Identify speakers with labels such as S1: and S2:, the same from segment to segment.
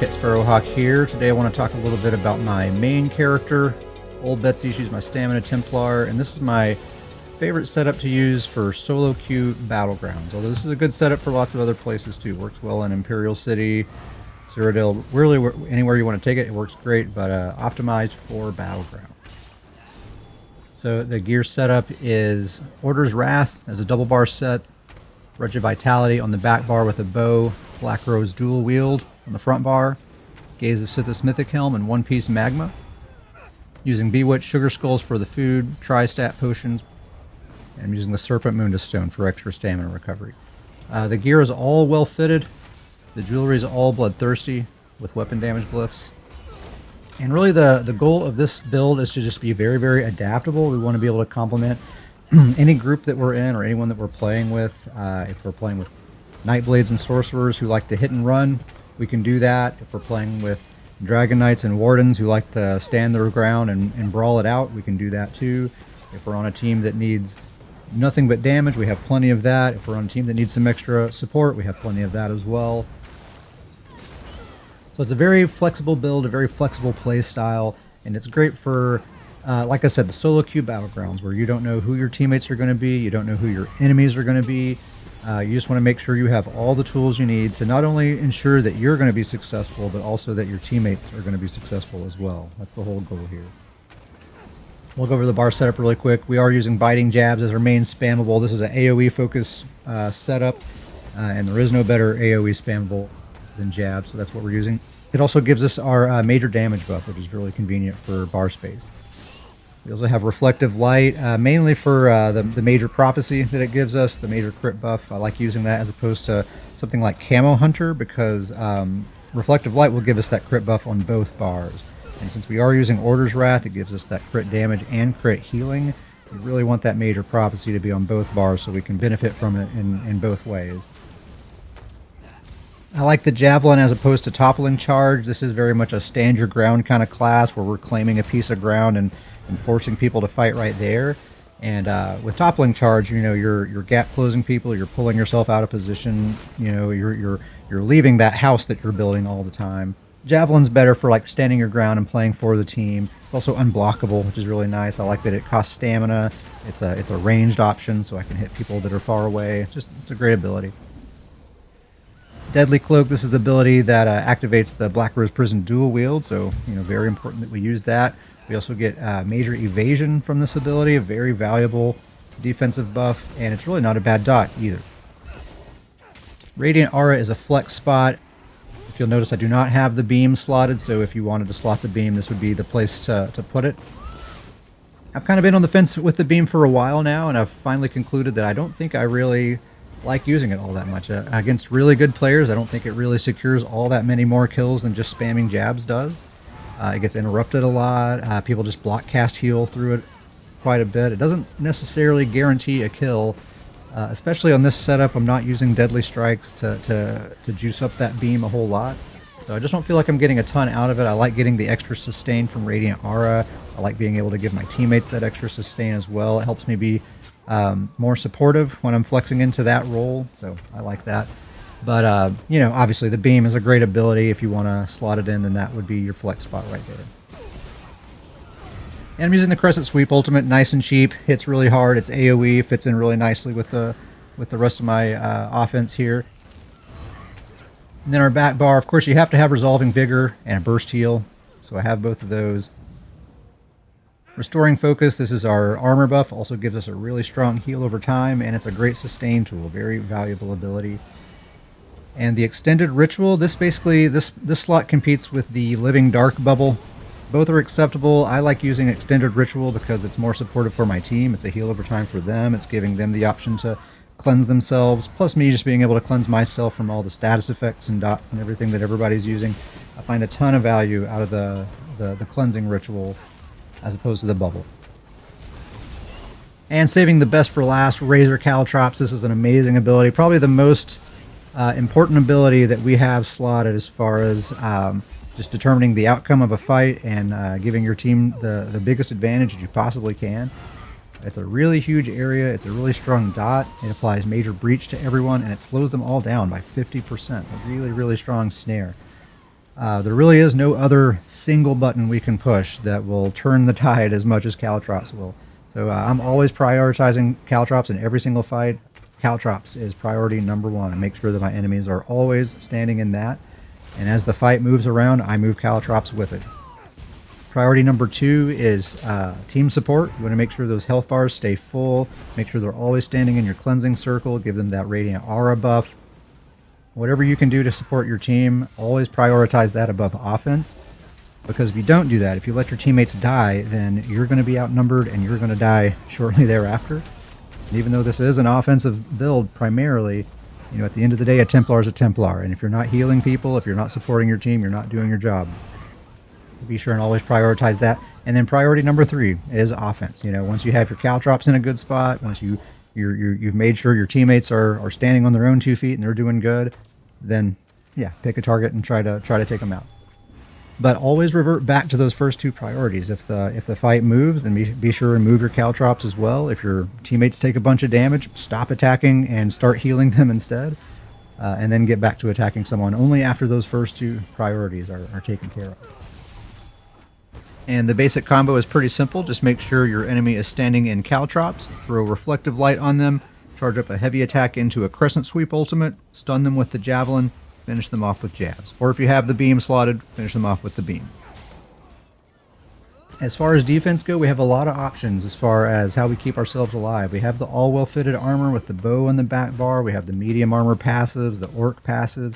S1: Kit Sparrowhawk here. Today I want to talk a little bit about my main character, Old Betsy. She's my stamina StamPlar, and this is my favorite setup to use for solo queue battlegrounds. Although this is a good setup for lots of other places too. Works well in Imperial City, Cyrodiil, really anywhere you want to take it, it works great, but optimized for battlegrounds. So the gear setup is Order's Wrath as a double bar set, Rudge of Vitality on the back bar with a bow, Black Rose dual wield on the front bar, Gaze of Sithis Mythic Helm, and One Piece Magma. Using Bewitch Sugar Skulls for the food, Tri-Stat Potions, and I'm using the Serpent Moon to Stone for extra stamina recovery. The gear is all well fitted. The jewelry is all bloodthirsty with weapon damage glyphs. And really the goal of this build is to just be very, very adaptable. We want to be able to complement any group that we're in or anyone that we're playing with. If we're playing with Nightblades and Sorcerers who like to hit and run, we can do that. If we're playing with Dragon Knights and Wardens who like to stand their ground and brawl it out, we can do that too. If we're on a team that needs nothing but damage, we have plenty of that. If we're on a team that needs some extra support, we have plenty of that as well. So it's a very flexible build, a very flexible play style, and it's great for, like I said, the solo queue battlegrounds where you don't know who your teammates are going to be, you don't know who your enemies are going to be. You just want to make sure you have all the tools you need to not only ensure that you're going to be successful, but also that your teammates are going to be successful as well. That's the whole goal here. We'll go over the bar setup really quick. We are using Biting Jabs as our main spammable. This is an AoE focused setup, and there is no better AoE spammable than Jab, so that's what we're using. It also gives us our major damage buff, which is really convenient for bar space. We also have Reflective Light, mainly for the major prophecy that it gives us, the major crit buff. I like using that as opposed to something like Camo Hunter because Reflective Light will give us that crit buff on both bars. And since we are using Order's Wrath, it gives us that crit damage and crit healing. We really want that major prophecy to be on both bars so we can benefit from it in both ways. I like the Javelin as opposed to Toppling Charge. This is very much a stand your ground kind of class where we're claiming a piece of ground and forcing people to fight right there. And with Toppling Charge, you know, you're gap closing people, you're pulling yourself out of position, you know, you're leaving that house that you're building all the time. Javelin's better for like standing your ground and playing for the team. It's also unblockable, which is really nice. I like that it costs stamina. It's a ranged option, so I can hit people that are far away. It's a great ability. Deadly Cloak, this is the ability that activates the Black Rose Prison dual wield, so you know, very important that we use that. We also get major evasion from this ability, a very valuable defensive buff, and it's really not a bad dot either. Radiant Aura is a flex spot. If you'll notice, I do not have the beam slotted, so if you wanted to slot the beam, this would be the place to put it. I've kind of been on the fence with the beam for a while now, and I've finally concluded that I don't think I really like using it all that much. Against really good players, I don't think it really secures all that many more kills than just spamming jabs does. It gets interrupted a lot. People just block cast heal through it quite a bit. It doesn't necessarily guarantee a kill, especially on this setup. I'm not using Deadly Strikes to juice up that beam a whole lot. So I just don't feel like I'm getting a ton out of it. I like getting the extra sustain from Radiant Aura. I like being able to give my teammates that extra sustain as well. It helps me be more supportive when I'm flexing into that role, so I like that. But, you know, obviously the beam is a great ability. If you want to slot it in, then that would be your flex spot right there. And I'm using the Crescent Sweep Ultimate, nice and cheap, hits really hard, it's AoE, fits in really nicely with the rest of my offense here. And then our back bar, of course, you have to have Resolving Vigor and a Burst Heal, so I have both of those. Restoring Focus, this is our armor buff, also gives us a really strong heal over time, and it's a great sustain tool, very valuable ability. And the Extended Ritual, this basically, this slot competes with the Living Dark bubble. Both are acceptable. I like using Extended Ritual because it's more supportive for my team. It's a heal over time for them. It's giving them the option to cleanse themselves, plus me just being able to cleanse myself from all the status effects and dots and everything that everybody's using. I find a ton of value out of the cleansing ritual as opposed to the bubble. And saving the best for last, Razor Caltrops. This is an amazing ability, probably the most important ability that we have slotted as far as just determining the outcome of a fight and giving your team the biggest advantage that you possibly can. It's a really huge area, it's a really strong dot, it applies major breach to everyone, and it slows them all down by 50%. A really, really strong snare. There really is no other single button we can push that will turn the tide as much as caltrops will. So I'm always prioritizing caltrops in every single fight. Caltrops is priority number one, and make sure that my enemies are always standing in that. And as the fight moves around, I move caltrops with it. Priority number two is team support. You want to make sure those health bars stay full. Make sure they're always standing in your cleansing circle. Give them that radiant aura buff. Whatever you can do to support your team, always prioritize that above offense. Because if you don't do that, if you let your teammates die, then you're going to be outnumbered and you're going to die shortly thereafter. And even though this is an offensive build primarily, you know, at the end of the day, a Templar is a Templar. And if you're not healing people, if you're not supporting your team, you're not doing your job. Be sure and always prioritize that. And then priority number three is offense. You know, once you have your caltrops in a good spot, once you've made sure your teammates are standing on their own 2 feet and they're doing good, then yeah, pick a target and try to take them out. But always revert back to those first two priorities. If the fight moves, then be sure and move your caltrops as well. If your teammates take a bunch of damage, stop attacking and start healing them instead. And then get back to attacking someone only after those first two priorities are taken care of. And the basic combo is pretty simple. Just make sure your enemy is standing in caltrops, throw reflective light on them, charge up a heavy attack into a crescent sweep ultimate, stun them with the javelin, finish them off with jabs. Or if you have the beam slotted, finish them off with the beam. As far as defense go, we have a lot of options as far as how we keep ourselves alive. We have the all well fitted armor with the bow and the back bar. We have the medium armor passives, the orc passives.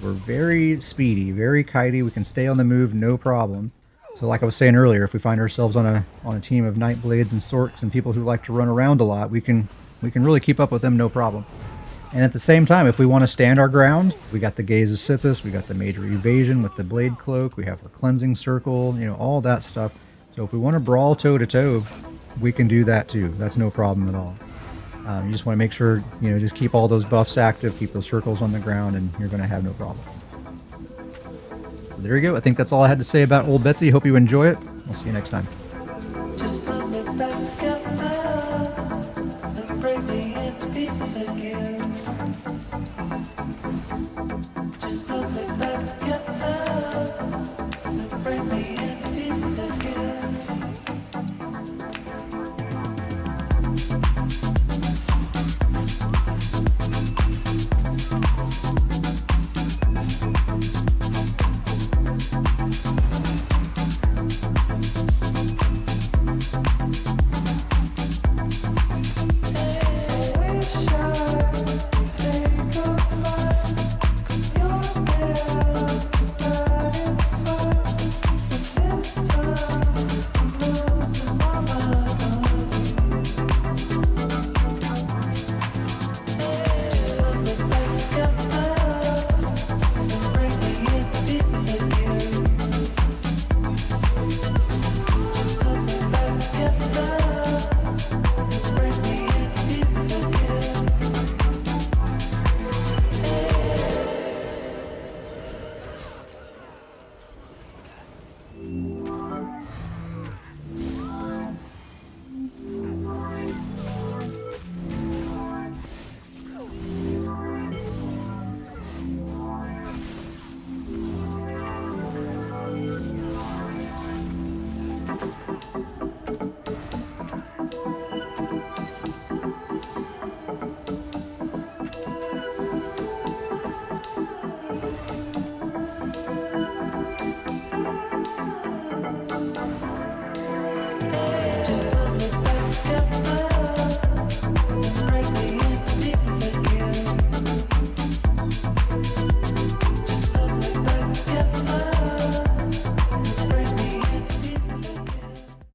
S1: We're very speedy, very kitey. We can stay on the move, no problem. So like I was saying earlier, if we find ourselves on a team of Nightblades and Sorks and people who like to run around a lot, we can really keep up with them, no problem. And at the same time, if we want to stand our ground, we got the Gaze of Sithis, we got the Major Evasion with the Blade Cloak, we have our Cleansing Circle, you know, all that stuff. So if we want to brawl toe-to-toe, we can do that too. That's no problem at all. You just want to make sure, you know, just keep all those buffs active, keep those circles on the ground, and you're going to have no problem. So there you go. I think that's all I had to say about Old Betsy. Hope you enjoy it. I'll see you next time.
S2: Just put me back together and break me into pieces again.